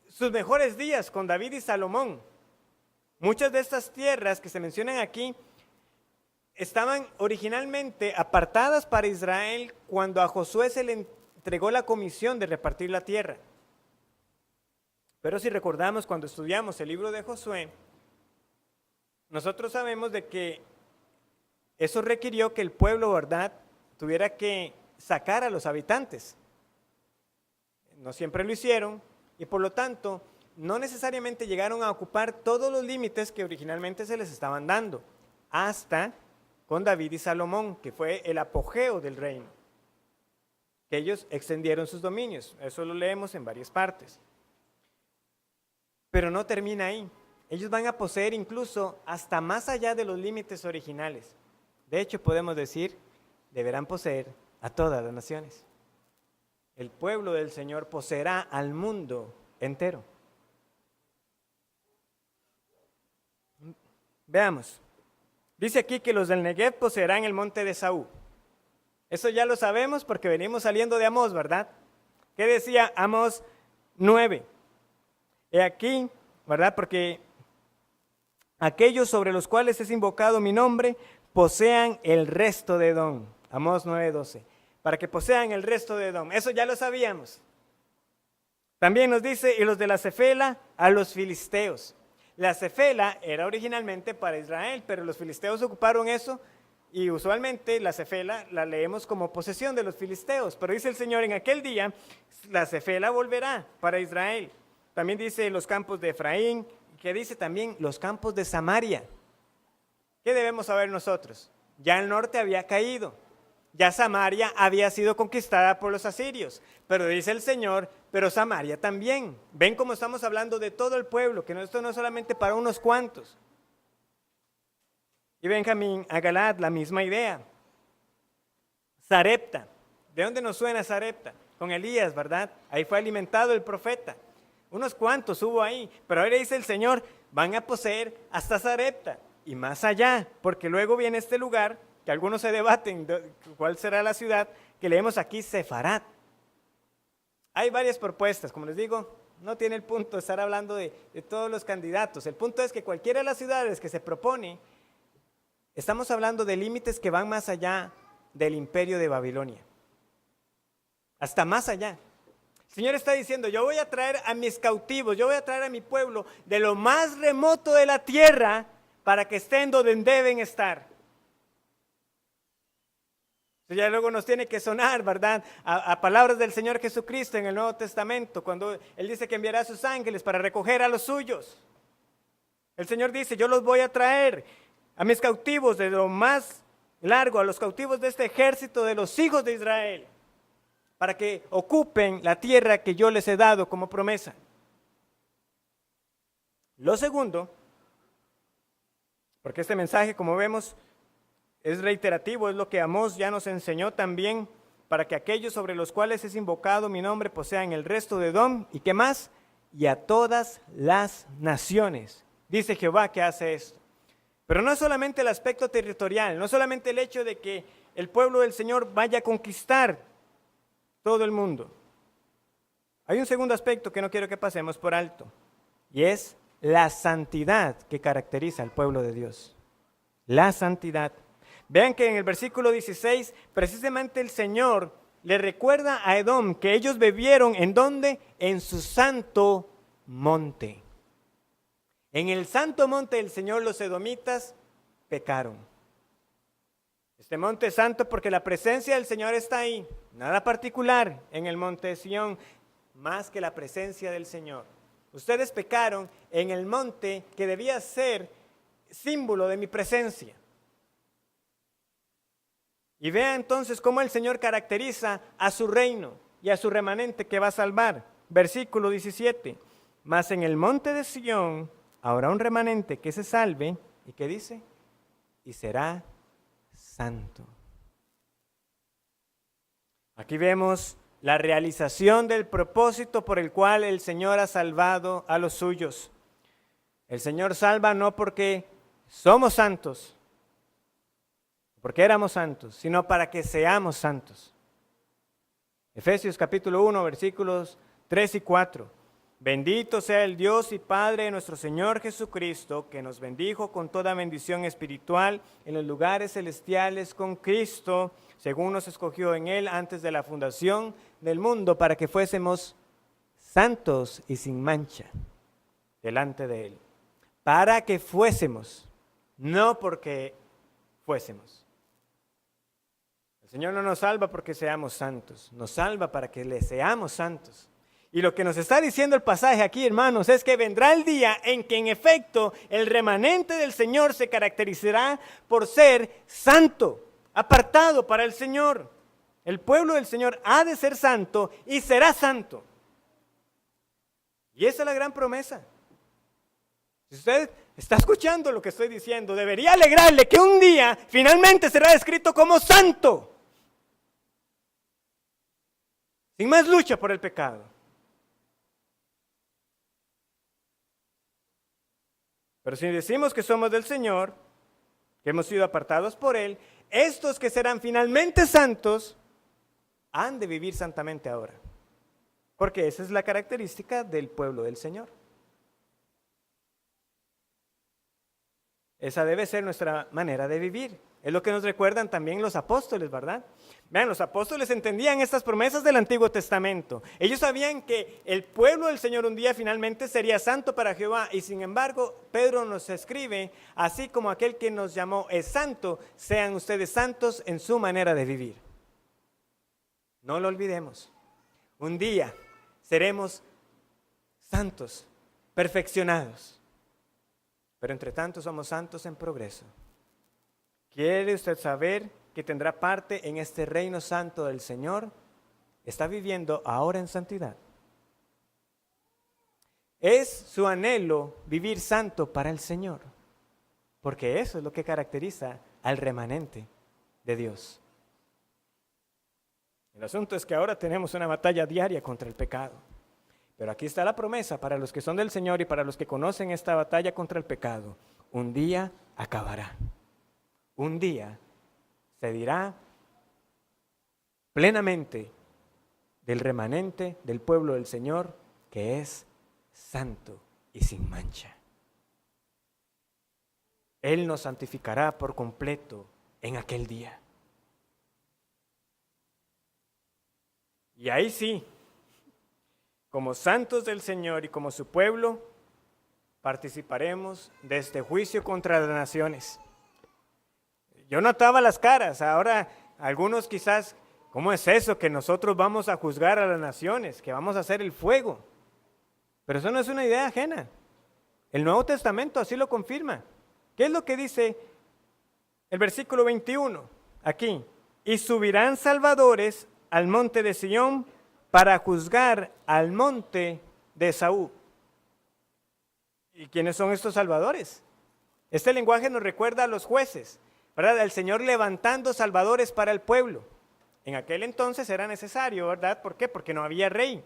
sus mejores días con David y Salomón. Muchas de estas tierras que se mencionan aquí estaban originalmente apartadas para Israel cuando a Josué se le entregó la comisión de repartir la tierra. Pero si recordamos cuando estudiamos el libro de Josué, nosotros sabemos de que eso requirió que el pueblo, ¿verdad?, tuviera que sacar a los habitantes. No siempre lo hicieron y por lo tanto no necesariamente llegaron a ocupar todos los límites que originalmente se les estaban dando, hasta con David y Salomón, que fue el apogeo del reino, que ellos extendieron sus dominios. Eso lo leemos en varias partes. Pero no termina ahí. Ellos van a poseer incluso hasta más allá de los límites originales. De hecho, podemos decir, deberán poseer a todas las naciones. El pueblo del Señor poseerá al mundo entero. Veamos. Dice aquí que los del Negev poseerán el monte de Esaú. Eso ya lo sabemos porque venimos saliendo de Amós, ¿verdad? ¿Qué decía Amós 9? He aquí, ¿verdad? Porque aquellos sobre los cuales es invocado mi nombre posean el resto de Edom. Amós 9:12. Para que posean el resto de Edom. Eso ya lo sabíamos. También nos dice, y los de la Cefela a los filisteos. La Cefela era originalmente para Israel, pero los filisteos ocuparon eso y usualmente la Cefela la leemos como posesión de los filisteos. Pero dice el Señor, en aquel día la Cefela volverá para Israel. También dice los campos de Efraín, que dice también los campos de Samaria. ¿Qué debemos saber nosotros? Ya el norte había caído. Ya Samaria había sido conquistada por los asirios, pero dice el Señor, pero Samaria también. Ven cómo estamos hablando de todo el pueblo, que esto no es solamente para unos cuantos. Y Benjamín, a Galaad, la misma idea. Sarepta, ¿de dónde nos suena Sarepta? Con Elías, ¿verdad? Ahí fue alimentado el profeta. Unos cuantos hubo ahí, pero ahora dice el Señor, van a poseer hasta Sarepta y más allá, porque luego viene este lugar que algunos se debaten cuál será la ciudad, que leemos aquí Sefarat. Hay varias propuestas, como les digo, no tiene el punto de estar hablando de todos los candidatos. El punto es que cualquiera de las ciudades que se propone, estamos hablando de límites que van más allá del imperio de Babilonia. Hasta más allá. El Señor está diciendo, yo voy a traer a mis cautivos, yo voy a traer a mi pueblo de lo más remoto de la tierra para que estén donde deben estar. Ya luego nos tiene que sonar, ¿verdad?, a palabras del Señor Jesucristo en el Nuevo Testamento, cuando Él dice que enviará a sus ángeles para recoger a los suyos. El Señor dice, yo los voy a traer a mis cautivos de lo más largo, a los cautivos de este ejército de los hijos de Israel, para que ocupen la tierra que yo les he dado como promesa. Lo segundo, porque este mensaje, como vemos, es reiterativo, es lo que Amós ya nos enseñó también, para que aquellos sobre los cuales es invocado mi nombre posean el resto de Edom, ¿y qué más? Y a todas las naciones. Dice Jehová que hace esto. Pero no es solamente el aspecto territorial, no es solamente el hecho de que el pueblo del Señor vaya a conquistar todo el mundo. Hay un segundo aspecto que no quiero que pasemos por alto, y es la santidad que caracteriza al pueblo de Dios. La santidad. Vean que en el versículo 16, precisamente el Señor le recuerda a Edom que ellos bebieron, ¿en dónde? En su santo monte. En el santo monte del Señor los edomitas pecaron. Este monte es santo porque la presencia del Señor está ahí. Nada particular en el monte de Sión, más que la presencia del Señor. Ustedes pecaron en el monte que debía ser símbolo de mi presencia. Y vea entonces cómo el Señor caracteriza a su reino y a su remanente que va a salvar. Versículo 17. Mas en el monte de Sión habrá un remanente que se salve. ¿Y qué dice? Y será santo. Aquí vemos la realización del propósito por el cual el Señor ha salvado a los suyos. El Señor salva no porque somos santos, porque éramos santos, sino para que seamos santos. Efesios capítulo 1, versículos 3 y 4. Bendito sea el Dios y Padre de nuestro Señor Jesucristo, que nos bendijo con toda bendición espiritual en los lugares celestiales con Cristo, según nos escogió en Él antes de la fundación del mundo, para que fuésemos santos y sin mancha delante de Él. Para que fuésemos, no porque fuésemos. El Señor no nos salva porque seamos santos, nos salva para que le seamos santos. Y lo que nos está diciendo el pasaje aquí, hermanos, es que vendrá el día en que en efecto el remanente del Señor se caracterizará por ser santo, apartado para el Señor. El pueblo del Señor ha de ser santo y será santo. Y esa es la gran promesa. Si usted está escuchando lo que estoy diciendo, debería alegrarle que un día finalmente será descrito como santo. Sin más lucha por el pecado. Pero si decimos que somos del Señor, que hemos sido apartados por Él, estos que serán finalmente santos han de vivir santamente ahora. Porque esa es la característica del pueblo del Señor. Esa debe ser nuestra manera de vivir. Es lo que nos recuerdan también los apóstoles, ¿verdad? Vean, los apóstoles entendían estas promesas del Antiguo Testamento. Ellos sabían que el pueblo del Señor un día finalmente sería santo para Jehová. Y sin embargo, Pedro nos escribe, así como aquel que nos llamó es santo, sean ustedes santos en su manera de vivir. No lo olvidemos. Un día seremos santos, perfeccionados. Pero entre tanto somos santos en progreso. ¿Quiere usted saber que tendrá parte en este reino santo del Señor? Está viviendo ahora en santidad. Es su anhelo vivir santo para el Señor, porque eso es lo que caracteriza al remanente de Dios. El asunto es que ahora tenemos una batalla diaria contra el pecado. Pero aquí está la promesa para los que son del Señor y para los que conocen esta batalla contra el pecado. Un día acabará. Un día se dirá plenamente del remanente del pueblo del Señor que es santo y sin mancha. Él nos santificará por completo en aquel día. Y ahí sí, como santos del Señor y como su pueblo, participaremos de este juicio contra las naciones. Yo notaba las caras, ahora algunos quizás, ¿cómo es eso que nosotros vamos a juzgar a las naciones, que vamos a hacer el fuego? Pero eso no es una idea ajena. El Nuevo Testamento así lo confirma. ¿Qué es lo que dice el versículo 21? Aquí, y subirán salvadores al monte de Sión para juzgar al monte de Esaú. ¿Y quiénes son estos salvadores? Este lenguaje nos recuerda a los jueces, ¿verdad? El Señor levantando salvadores para el pueblo. En aquel entonces era necesario, ¿verdad? ¿Por qué? Porque no había rey.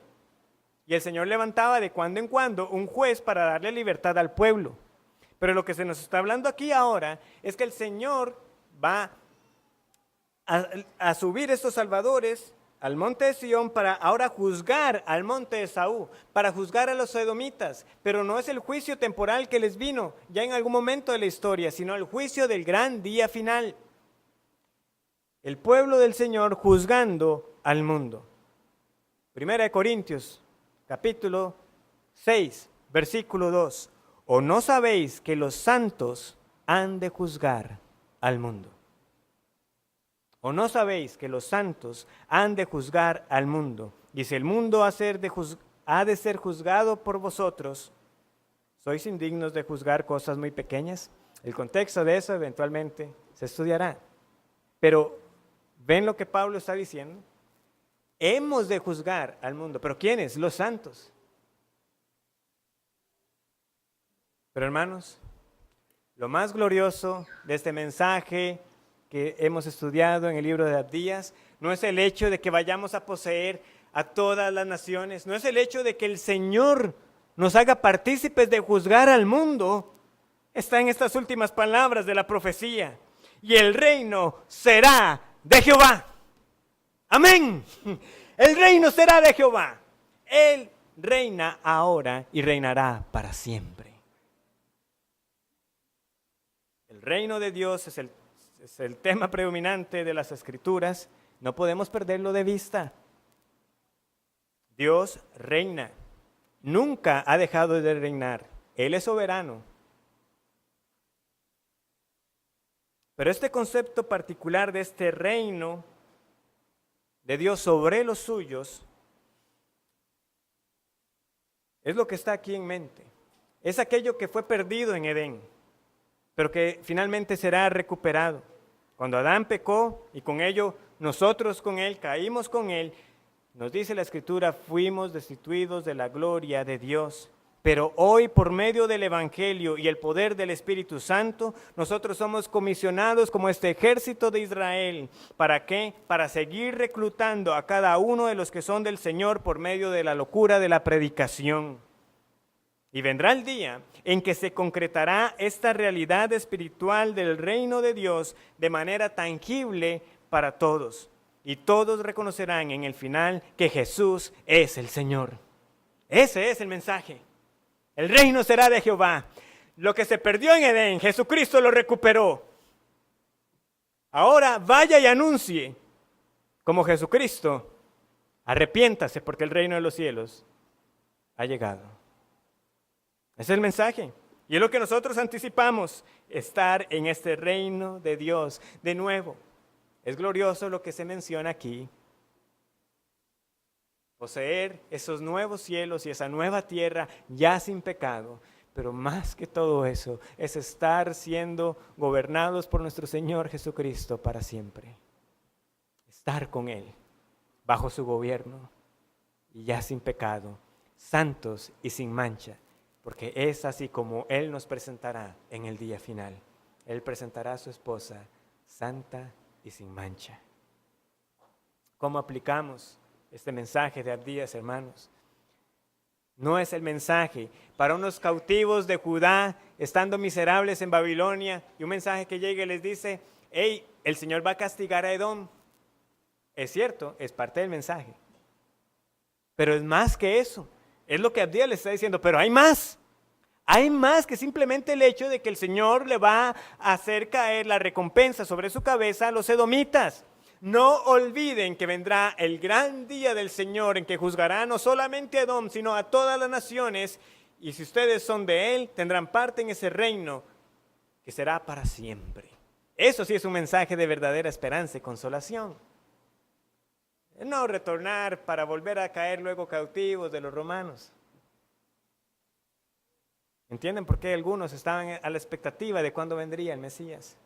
Y el Señor levantaba de cuando en cuando un juez para darle libertad al pueblo. Pero lo que se nos está hablando aquí ahora es que el Señor va a subir estos salvadores al monte de Sión para ahora juzgar al monte de Esaú, para juzgar a los edomitas, pero no es el juicio temporal que les vino ya en algún momento de la historia, sino el juicio del gran día final. El pueblo del Señor juzgando al mundo. Primera de Corintios, capítulo 6, versículo 2. ¿O no sabéis que los santos han de juzgar al mundo? ¿O no sabéis que los santos han de juzgar al mundo? Y si el mundo ha de ser juzgado por vosotros, ¿sois indignos de juzgar cosas muy pequeñas? El contexto de eso eventualmente se estudiará. Pero, ¿ven lo que Pablo está diciendo? Hemos de juzgar al mundo. ¿Pero quiénes? Los santos. Pero hermanos, lo más glorioso de este mensaje que hemos estudiado en el libro de Abdías no es el hecho de que vayamos a poseer a todas las naciones. No es el hecho de que el Señor nos haga partícipes de juzgar al mundo. Está en estas últimas palabras de la profecía. Y el reino será de Jehová. Amén. El reino será de Jehová. Él reina ahora y reinará para siempre. El reino de Dios es el tema predominante de las Escrituras. No podemos perderlo de vista. Dios reina. Nunca ha dejado de reinar. Él es soberano. Pero este concepto particular de este reino de Dios sobre los suyos es lo que está aquí en mente. Es aquello que fue perdido en Edén, pero que finalmente será recuperado. Cuando Adán pecó y con ello nosotros con él, caímos con él, nos dice la Escritura, fuimos destituidos de la gloria de Dios. Pero hoy, por medio del Evangelio y el poder del Espíritu Santo, nosotros somos comisionados como este ejército de Israel. ¿Para qué? Para seguir reclutando a cada uno de los que son del Señor por medio de la locura de la predicación. Y vendrá el día en que se concretará esta realidad espiritual del reino de Dios de manera tangible para todos. Y todos reconocerán en el final que Jesús es el Señor. Ese es el mensaje. El reino será de Jehová. Lo que se perdió en Edén, Jesucristo lo recuperó. Ahora vaya y anuncie, como Jesucristo, arrepiéntase porque el reino de los cielos ha llegado. Ese es el mensaje. Y es lo que nosotros anticipamos, estar en este reino de Dios. De nuevo, es glorioso lo que se menciona aquí. Poseer esos nuevos cielos y esa nueva tierra ya sin pecado. Pero más que todo eso, es estar siendo gobernados por nuestro Señor Jesucristo para siempre. Estar con Él, bajo su gobierno y ya sin pecado, santos y sin mancha. Porque es así como Él nos presentará en el día final. Él presentará a su esposa santa y sin mancha. ¿Cómo aplicamos este mensaje de Abdías, hermanos? No es el mensaje para unos cautivos de Judá, estando miserables en Babilonia, y un mensaje que llega y les dice, hey, el Señor va a castigar a Edom. Es cierto, es parte del mensaje. Pero es más que eso. Es lo que Abdías les está diciendo, pero hay más. Hay más que simplemente el hecho de que el Señor le va a hacer caer la recompensa sobre su cabeza a los edomitas. No olviden que vendrá el gran día del Señor en que juzgará no solamente a Edom, sino a todas las naciones. Y si ustedes son de Él, tendrán parte en ese reino que será para siempre. Eso sí es un mensaje de verdadera esperanza y consolación. No retornar para volver a caer luego cautivos de los romanos. ¿Entienden por qué algunos estaban a la expectativa de cuándo vendría el Mesías?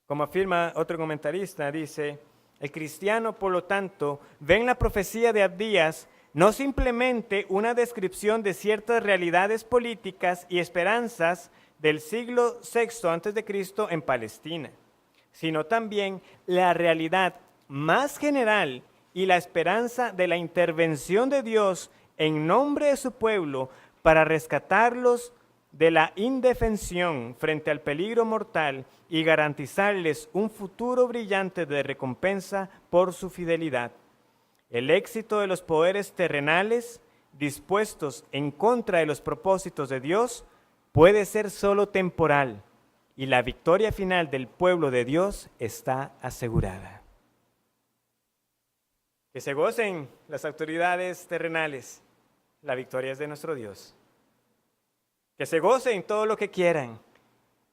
Como afirma otro comentarista, dice, el cristiano, por lo tanto, ve en la profecía de Abdías no simplemente una descripción de ciertas realidades políticas y esperanzas del siglo VI a.C. en Palestina, sino también la realidad más general y la esperanza de la intervención de Dios en nombre de su pueblo para rescatarlos de la indefensión frente al peligro mortal y garantizarles un futuro brillante de recompensa por su fidelidad. El éxito de los poderes terrenales dispuestos en contra de los propósitos de Dios puede ser solo temporal y la victoria final del pueblo de Dios está asegurada. Que se gocen las autoridades terrenales, la victoria es de nuestro Dios. Que se gocen todo lo que quieran,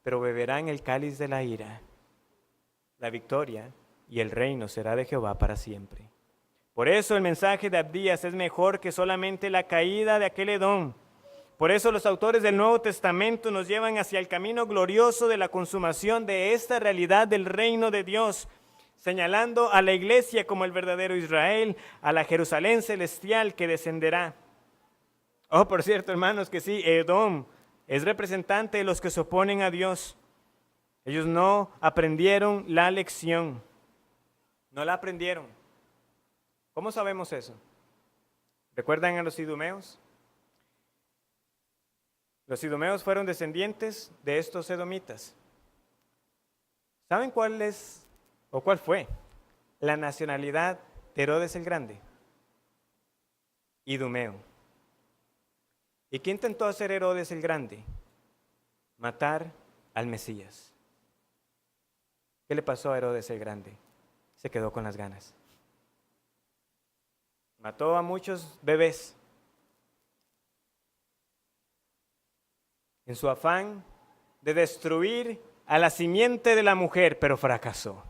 pero beberán el cáliz de la ira. La victoria y el reino será de Jehová para siempre. Por eso el mensaje de Abdías es mejor que solamente la caída de aquel Edom. Por eso los autores del Nuevo Testamento nos llevan hacia el camino glorioso de la consumación de esta realidad del reino de Dios, señalando a la iglesia como el verdadero Israel, a la Jerusalén celestial que descenderá. Oh, por cierto, hermanos, que sí, Edom es representante de los que se oponen a Dios. Ellos no aprendieron la lección. No la aprendieron. ¿Cómo sabemos eso? ¿Recuerdan a los idumeos? Los idumeos fueron descendientes de estos edomitas. ¿Saben cuál es o cuál fue la nacionalidad de Herodes el Grande? Idumeo. ¿Y qué intentó hacer Herodes el Grande? Matar al Mesías. ¿Qué le pasó a Herodes el Grande? Se quedó con las ganas. Mató a muchos bebés. En su afán de destruir a la simiente de la mujer, pero fracasó.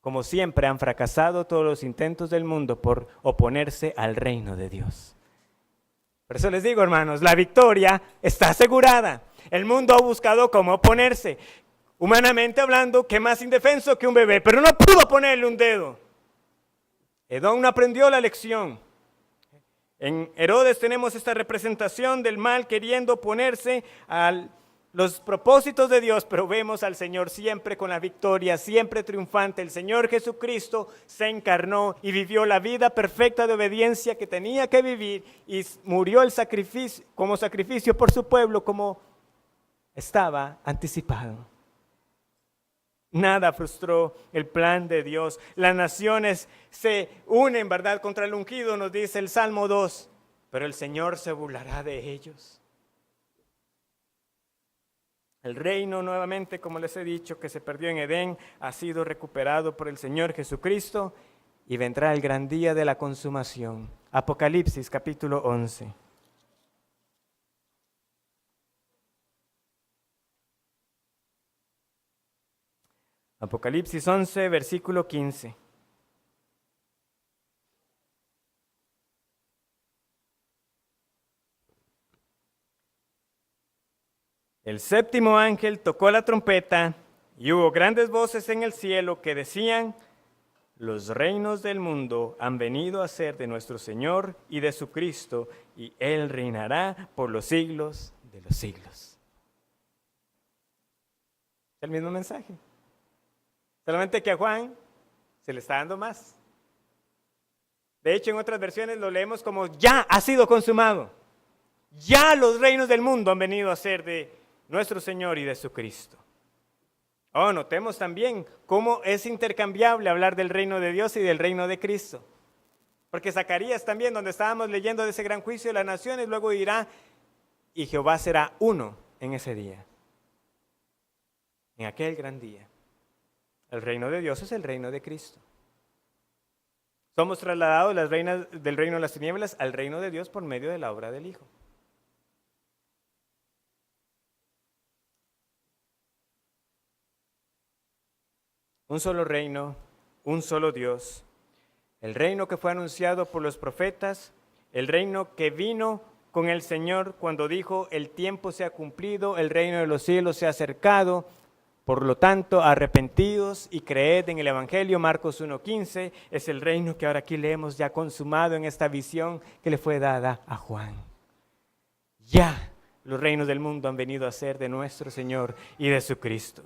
Como siempre han fracasado todos los intentos del mundo por oponerse al reino de Dios. Por eso les digo, hermanos, la victoria está asegurada. El mundo ha buscado cómo oponerse. Humanamente hablando, ¿qué más indefenso que un bebé? Pero no pudo ponerle un dedo. Edom no aprendió la lección. En Herodes tenemos esta representación del mal queriendo oponerse a los propósitos de Dios, pero vemos al Señor siempre con la victoria, siempre triunfante. El Señor Jesucristo se encarnó y vivió la vida perfecta de obediencia que tenía que vivir y murió como sacrificio por su pueblo, como estaba anticipado. Nada frustró el plan de Dios. Las naciones se unen, ¿verdad?, contra el ungido, nos dice el Salmo 2, pero el Señor se burlará de ellos. El reino, nuevamente, como les he dicho, que se perdió en Edén, ha sido recuperado por el Señor Jesucristo y vendrá el gran día de la consumación. Apocalipsis capítulo 11. Apocalipsis 11, versículo 15. El séptimo ángel tocó la trompeta y hubo grandes voces en el cielo que decían: los reinos del mundo han venido a ser de nuestro Señor y de su Cristo, y Él reinará por los siglos de los siglos. Es el mismo mensaje. Solamente que a Juan se le está dando más. De hecho, en otras versiones lo leemos como ya ha sido consumado. Ya los reinos del mundo han venido a ser de nuestro Señor y de su Cristo. Oh, notemos también cómo es intercambiable hablar del reino de Dios y del reino de Cristo. Porque Zacarías también, donde estábamos leyendo de ese gran juicio de las naciones, luego dirá, y Jehová será uno en ese día. En aquel gran día. El reino de Dios es el reino de Cristo. Somos trasladados del reino de las tinieblas al reino de Dios por medio de la obra del Hijo. Un solo reino, un solo Dios. El reino que fue anunciado por los profetas, el reino que vino con el Señor cuando dijo: el tiempo se ha cumplido, el reino de los cielos se ha acercado. Por lo tanto, arrepentidos y creed en el Evangelio. Marcos 1:15 es el reino que ahora aquí leemos ya consumado en esta visión que le fue dada a Juan. Ya los reinos del mundo han venido a ser de nuestro Señor y de su Cristo.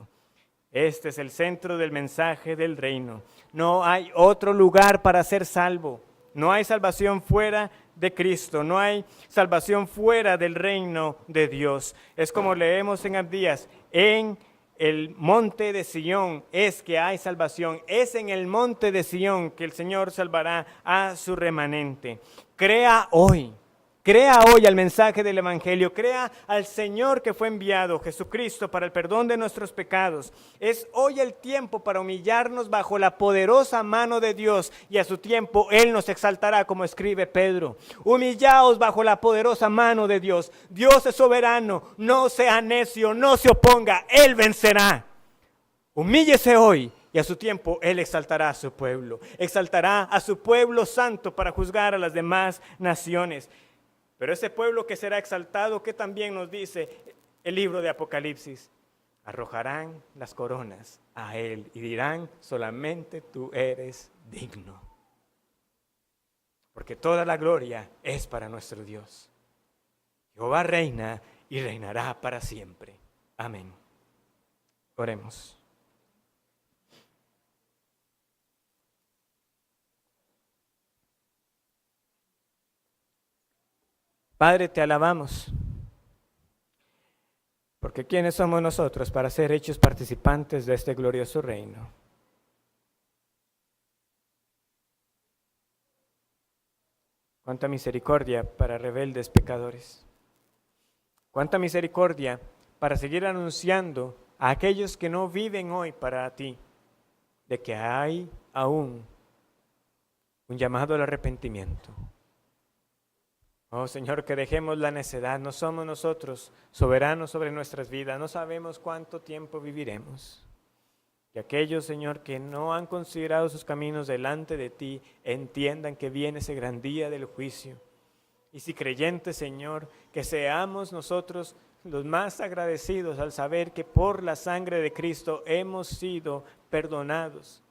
Este es el centro del mensaje del reino. No hay otro lugar para ser salvo. No hay salvación fuera de Cristo. No hay salvación fuera del reino de Dios. Es como leemos en Abdías, en el monte de Sión es que hay salvación. Es en el monte de Sión que el Señor salvará a su remanente. Crea hoy al mensaje del Evangelio, crea al Señor que fue enviado, Jesucristo, para el perdón de nuestros pecados. Es hoy el tiempo para humillarnos bajo la poderosa mano de Dios, y a su tiempo Él nos exaltará, como escribe Pedro. Humillaos bajo la poderosa mano de Dios. Dios es soberano, no sea necio, no se oponga, Él vencerá. Humíllese hoy. Y a su tiempo Él exaltará a su pueblo, exaltará a su pueblo santo para juzgar a las demás naciones. Pero ese pueblo que será exaltado, que también nos dice el libro de Apocalipsis, arrojarán las coronas a Él y dirán: solamente tú eres digno. Porque toda la gloria es para nuestro Dios. Jehová reina y reinará para siempre. Amén. Oremos. Padre, te alabamos, porque ¿quiénes somos nosotros para ser hechos participantes de este glorioso reino? Cuánta misericordia para rebeldes pecadores. Cuánta misericordia para seguir anunciando a aquellos que no viven hoy para ti, de que hay aún un llamado al arrepentimiento. Oh Señor, que dejemos la necedad. No somos nosotros soberanos sobre nuestras vidas. No sabemos cuánto tiempo viviremos. Que aquellos, Señor, que no han considerado sus caminos delante de ti, entiendan que viene ese gran día del juicio. Y si creyentes, Señor, que seamos nosotros los más agradecidos al saber que por la sangre de Cristo hemos sido perdonados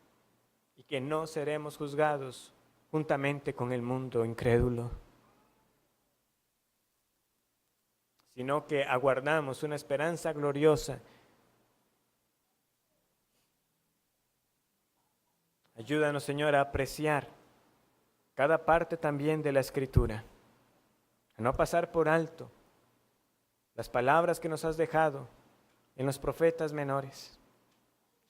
y que no seremos juzgados juntamente con el mundo incrédulo, sino que aguardamos una esperanza gloriosa. Ayúdanos, Señor, a apreciar cada parte también de la Escritura, a no pasar por alto las palabras que nos has dejado en los profetas menores,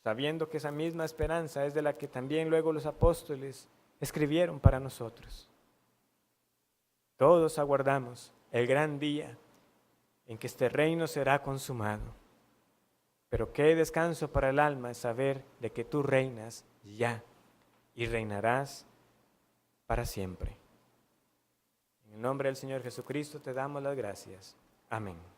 sabiendo que esa misma esperanza es de la que también luego los apóstoles escribieron para nosotros. Todos aguardamos el gran día en que este reino será consumado. Pero qué descanso para el alma es saber de que tú reinas ya y reinarás para siempre. En el nombre del Señor Jesucristo te damos las gracias. Amén.